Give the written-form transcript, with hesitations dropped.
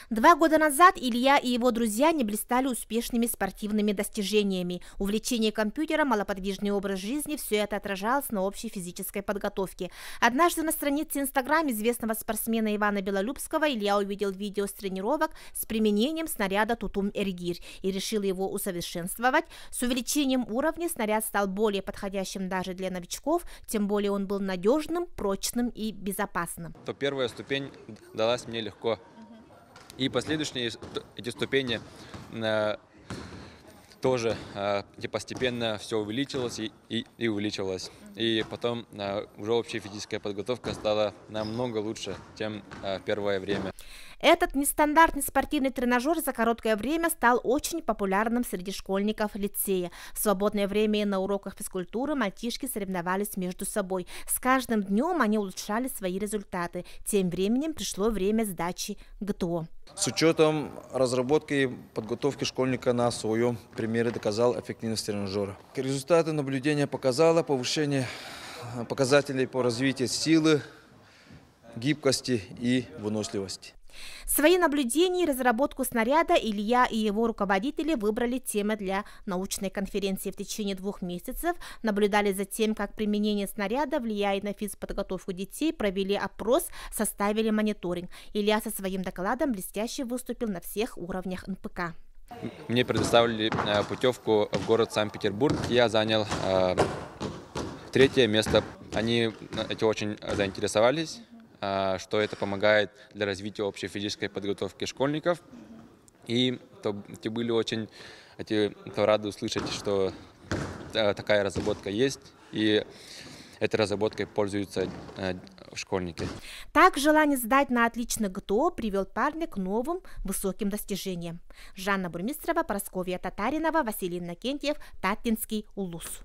2 года назад Илья и его друзья не блистали успешными спортивными достижениями. Увлечение компьютером, малоподвижный образ жизни – все это отражалось на общей физической подготовке. Однажды на странице Инстаграм известного спортсмена Ивана Белолюбского Илья увидел видео с тренировок с применением снаряда Тутум-Эргир и решил его усовершенствовать. С увеличением уровня снаряд стал более подходящим даже для новичков, тем более он был надежным, прочным и безопасным. То первая ступень далась мне легко. И последующие эти ступени тоже постепенно все увеличилось и увеличивалось. И потом уже общая физическая подготовка стала намного лучше, чем первое время. Этот нестандартный спортивный тренажер за короткое время стал очень популярным среди школьников лицея. В свободное время и на уроках физкультуры мальчишки соревновались между собой. С каждым днем они улучшали свои результаты. Тем временем пришло время сдачи ГТО. С учетом разработки и подготовки школьника на своем примере доказал эффективность тренажера. Результаты наблюдения показало повышение показателей по развитию силы, гибкости и выносливости. Свои наблюдения и разработку снаряда Илья и его руководители выбрали темой для научной конференции. В течение 2 месяцев наблюдали за тем, как применение снаряда влияет на физподготовку детей, провели опрос, составили мониторинг. Илья со своим докладом блестяще выступил на всех уровнях НПК. Мне предоставили путевку в город Санкт-Петербург. Я занял 3-е место. Они этим очень заинтересовались, что это помогает для развития общей физической подготовки школьников. И те были очень рады услышать, что такая разработка есть, и этой разработкой пользуются школьники. Так, желание сдать на отлично ГТО привел парня к новым высоким достижениям. Жанна Бурмистрова, Прасковья Татаринова, Василий Иннокентьев, Татинский улус.